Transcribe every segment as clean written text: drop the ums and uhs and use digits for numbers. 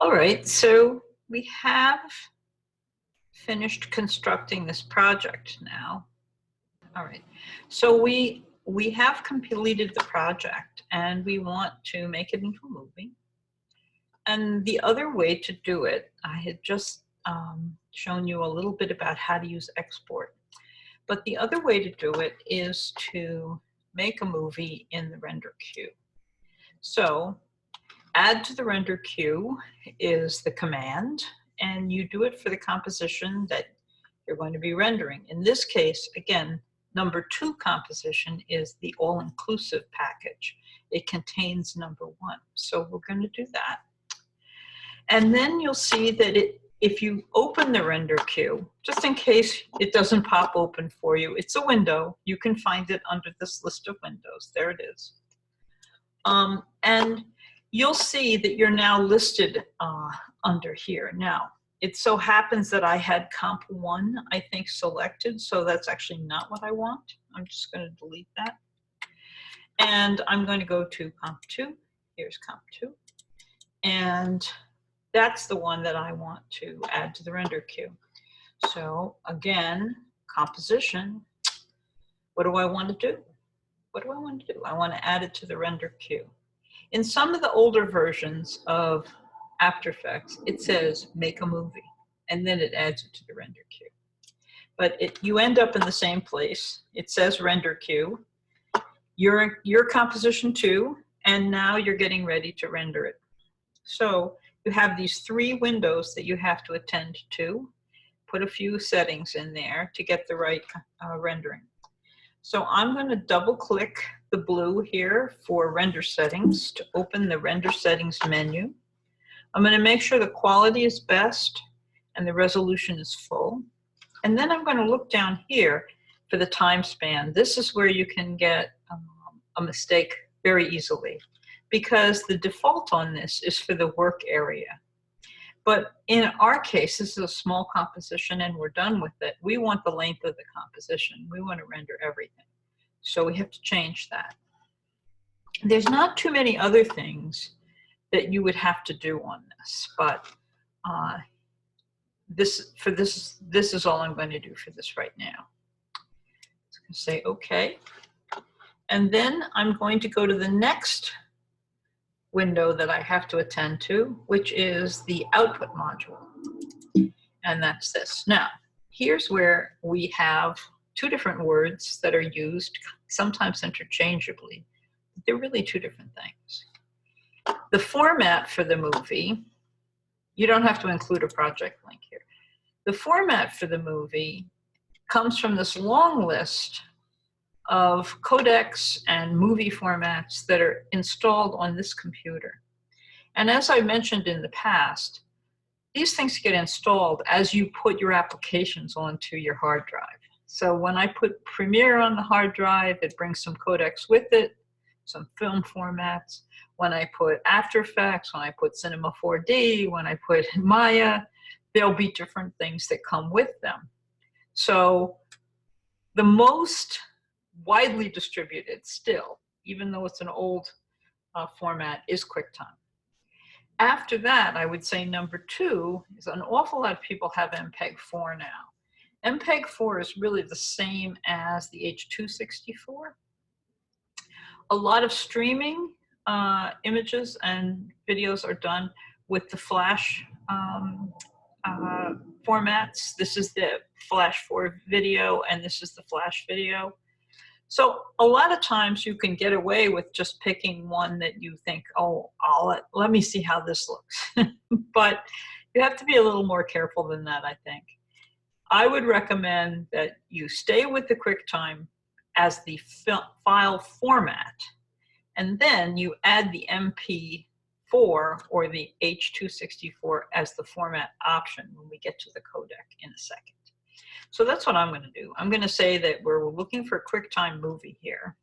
All right, so we have finished constructing this project now. All right, so we have completed the project and we want to make it into a movie. And the other way to do it, I had just shown you a little bit about how to use export. But the other way to do it is to make a movie in the render queue. So add to the render queue is the command, and you do it for the composition that you're going to be rendering. In this case, again, number 2 composition is the all-inclusive package. It contains number 1. So we're going to do that. And then you'll see that if you open the render queue, just in case it doesn't pop open for you, it's a window. You can find it under this list of windows. There it is. And you'll see that you're now listed under here. Now, it so happens that I had comp 1, I think, selected, so that's actually not what I want. I'm just going to delete that. And I'm going to go to comp 2. Here's comp 2. And that's the one that I want to add to the render queue. So again, composition, what do I want to do? What do I want to do? I want to add it to the render queue. In some of the older versions of After Effects, it says make a movie, and then it adds it to the render queue. But you end up in the same place. It says render queue. You're composition 2, and now you're getting ready to render it. So you have these 3 windows that you have to attend to. Put a few settings in there to get the right rendering. So I'm going to double click the blue here for render settings to open the render settings menu. I'm going to make sure the quality is best and the resolution is full. And then I'm going to look down here for the time span. This is where you can get a mistake very easily, because the default on this is for the work area. But in our case, this is a small composition and we're done with it. We want the length of the composition. We want to render everything. So we have to change that. There's not too many other things that you would have to do on this, but this is all I'm going to do for this right now. So I'm going to say OK. And then I'm going to go to the next window that I have to attend to, which is the output module. And that's this. Now, here's where we have 2 different words that are used, sometimes interchangeably. They're really 2 different things. The format for the movie, you don't have to include a project link here. The format for the movie comes from this long list of codecs and movie formats that are installed on this computer. And as I mentioned in the past, these things get installed as you put your applications onto your hard drive. So when I put Premiere on the hard drive, it brings some codecs with it, some film formats. When I put After Effects, when I put Cinema 4D, when I put Maya, there'll be different things that come with them. So the most widely distributed still, even though it's an old format, is QuickTime. After that, I would say number 2 is an awful lot of people have MPEG-4 now. MPEG-4 is really the same as the H.264. A lot of streaming images and videos are done with the Flash formats. This is the Flash 4 video, and this is the Flash video. So a lot of times you can get away with just picking one that you think, oh, let me see how this looks. But you have to be a little more careful than that, I think. I would recommend that you stay with the QuickTime as the file format, and then you add the MP4 or the H.264 as the format option when we get to the codec in a second. So that's what I'm going to do. I'm going to say that we're looking for a QuickTime movie here.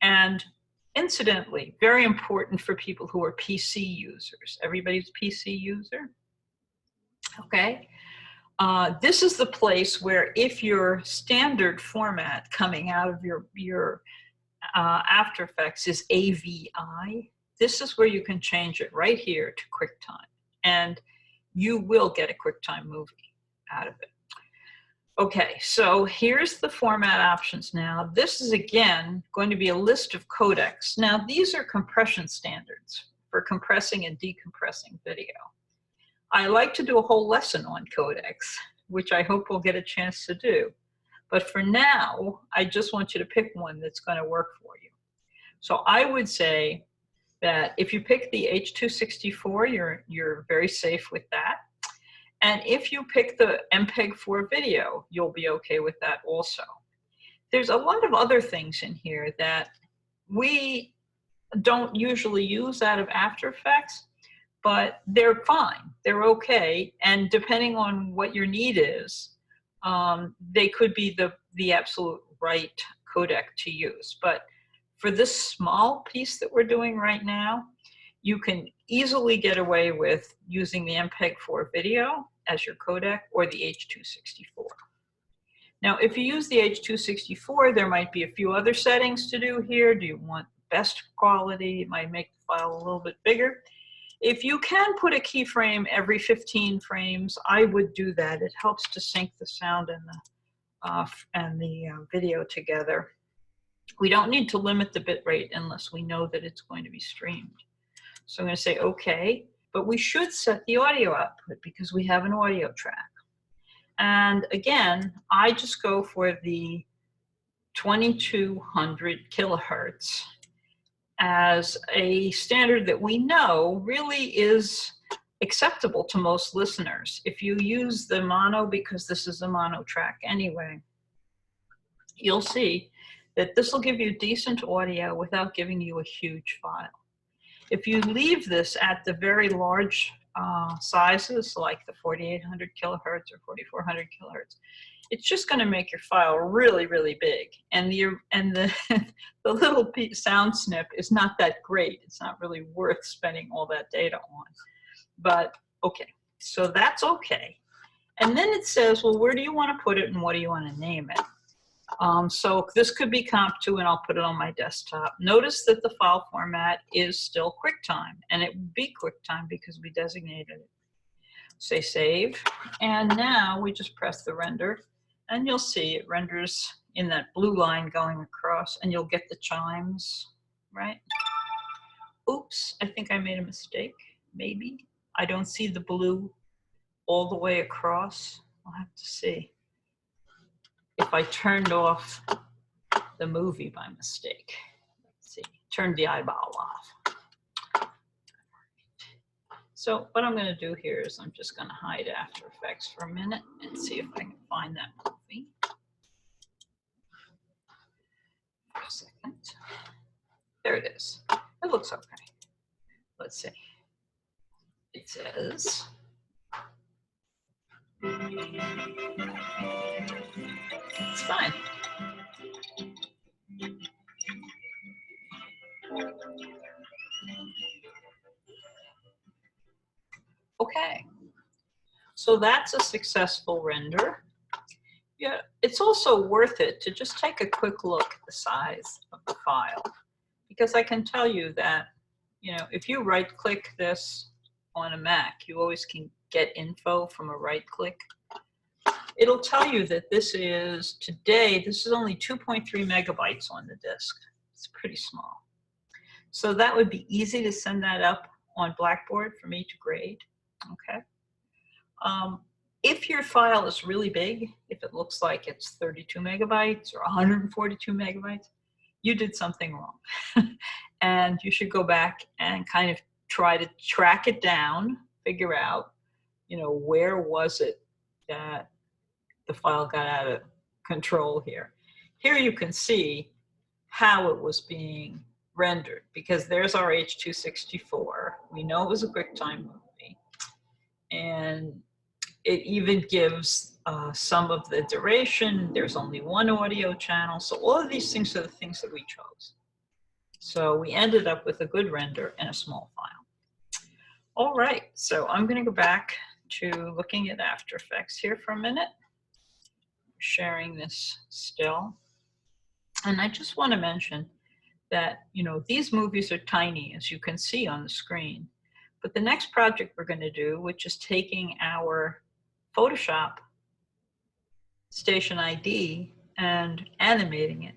And incidentally, very important for people who are PC users. Everybody's PC user? Okay. This is the place where if your standard format coming out of your After Effects is AVI, this is where you can change it right here to QuickTime. and you will get a QuickTime movie out of it. Okay, so here's the format options now. This is, again, going to be a list of codecs. Now, these are compression standards for compressing and decompressing video. I like to do a whole lesson on codecs, which I hope we'll get a chance to do. But for now, I just want you to pick one that's going to work for you. So I would say that if you pick the H.264, you're very safe with that. And if you pick the MPEG-4 video, you'll be okay with that also. There's a lot of other things in here that we don't usually use out of After Effects, but they're fine, they're okay. And depending on what your need is, they could be the absolute right codec to use. But for this small piece that we're doing right now, you can easily get away with using the MPEG-4 video as your codec or the H.264. Now, if you use the H.264, there might be a few other settings to do here. Do you want best quality? It might make the file a little bit bigger. If you can put a keyframe every 15 frames, I would do that. It helps to sync the sound and the video together. We don't need to limit the bitrate unless we know that it's going to be streamed. So I'm going to say OK, but we should set the audio output because we have an audio track. And again, I just go for the 2200 kilohertz as a standard that we know really is acceptable to most listeners. If you use the mono, because this is a mono track anyway, you'll see that this will give you decent audio without giving you a huge file. If you leave this at the very large sizes, like the 4800 kilohertz or 4400 kilohertz, it's just going to make your file really, really big. And the little sound snip is not that great. It's not really worth spending all that data on. But okay, so that's okay. And then it says, well, where do you want to put it and what do you want to name it? So this could be Comp2 and I'll put it on my desktop. Notice that the file format is still QuickTime, and it would be QuickTime because we designated it. Say save, and now we just press the render, and you'll see it renders in that blue line going across, and you'll get the chimes, right? Oops, I think I made a mistake, maybe. I don't see the blue all the way across. I'll have to see. If I turned off the movie by mistake. Let's see, turned the eyeball off. So what I'm going to do here is I'm just going to hide After Effects for a minute and see if I can find that movie. For a second. There it is. It looks okay. Let's see. It says... It's fine. Okay, so that's a successful render. Yeah, it's also worth it to just take a quick look at the size of the file, because I can tell you that, you know, if you right-click this on a Mac, you always can get info from a right-click. It'll tell you that this is, today, this is only 2.3 megabytes on the disk. It's pretty small. So that would be easy to send that up on Blackboard for me to grade, okay? If your file is really big, if it looks like it's 32 megabytes or 142 megabytes, you did something wrong. And you should go back and kind of try to track it down, figure out, you know, where was it that the file got out of control here. Here you can see how it was being rendered, because there's our H.264. We know it was a QuickTime movie. And it even gives some of the duration. There's only one audio channel. So all of these things are the things that we chose. So we ended up with a good render and a small file. All right, so I'm going to go back to looking at After Effects here for a minute. Sharing this still. And I just want to mention that, you know, these movies are tiny, as you can see on the screen, But the next project we're going to do, which is taking our Photoshop station ID and animating it,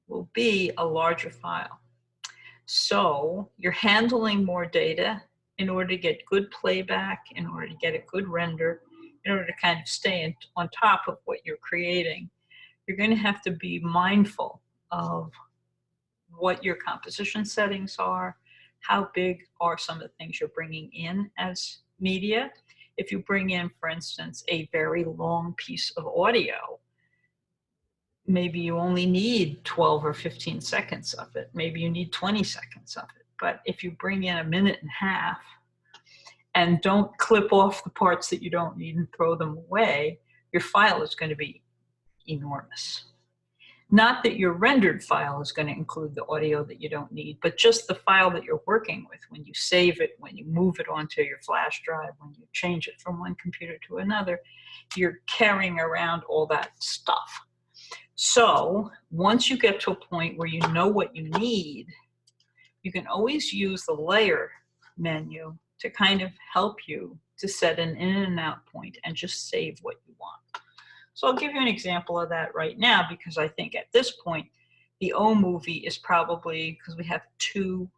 will be a larger file. So you're handling more data in order to get good playback, in order to get a good render, in order to kind of stay on top of what you're creating. You're going to have to be mindful of what your composition settings are, how big are some of the things you're bringing in as media. If you bring in, for instance, a very long piece of audio, maybe you only need 12 or 15 seconds of it. Maybe you need 20 seconds of it. But if you bring in 1.5 minutes and don't clip off the parts that you don't need and throw them away, your file is going to be enormous. Not that your rendered file is going to include the audio that you don't need, but just the file that you're working with when you save it, when you move it onto your flash drive, when you change it from one computer to another, you're carrying around all that stuff. So once you get to a point where you know what you need, you can always use the layer menu to kind of help you to set an in and out point and just save what you want. So I'll give you an example of that right now, because I think at this point, the O movie is probably, because we have two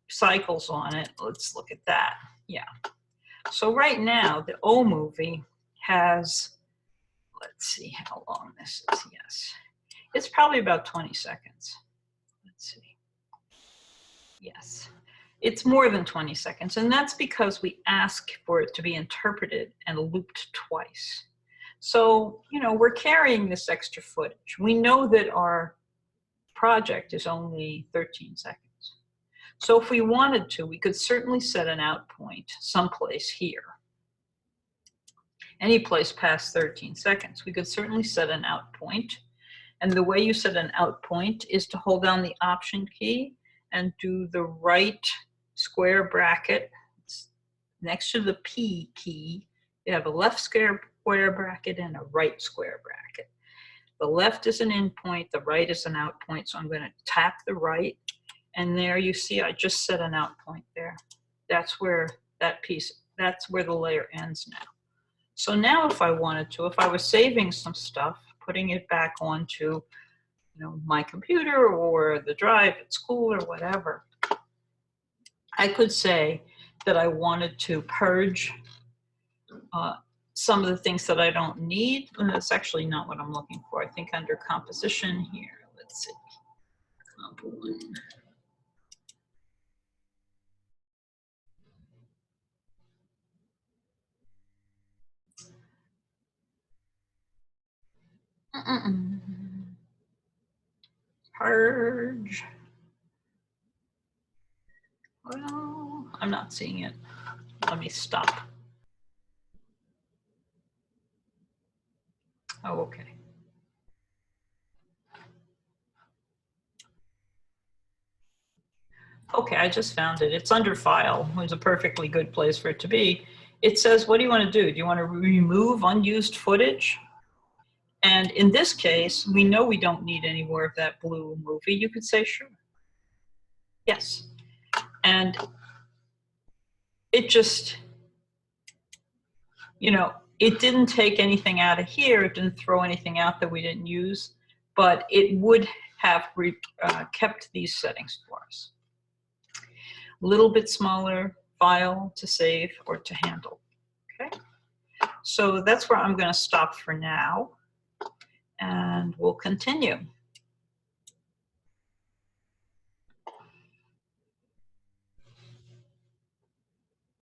cycles on it. Let's look at that. Yeah. So right now, the O movie has, let's see how long this is. Yes. It's probably about 20 seconds. Let's see. Yes. It's more than 20 seconds, and that's because we ask for it to be interpreted and looped twice. So, you know, we're carrying this extra footage. We know that our project is only 13 seconds. So if we wanted to, we could certainly set an out point someplace here. Any place past 13 seconds, we could certainly set an out point. And the way you set an out point is to hold down the Option key and do the right square bracket next to the P key. You have a left square bracket and a right square bracket. The left is an in point, the right is an out point. So I'm going to tap the right, and there you see I just set an out point there. That's where that piece, that's where the layer ends now. So now if I wanted to, if I was saving some stuff, putting it back onto, you know, my computer or the drive at school or whatever, I could say that I wanted to purge some of the things that I don't need, and that's actually not what I'm looking for. I think under composition here, let's see, comp 1. Purge. Well, I'm not seeing it. Let me stop. Oh, okay. Okay, I just found it. It's under File. It's a perfectly good place for it to be. It says, what do you want to do? Do you want to remove unused footage? And in this case, we know we don't need any more of that blue movie. You could say, sure. Yes. And it just, you know, it didn't take anything out of here. It didn't throw anything out that we didn't use, but it would have kept these settings for us. A little bit smaller file to save or to handle. Okay. So that's where I'm going to stop for now, and we'll continue.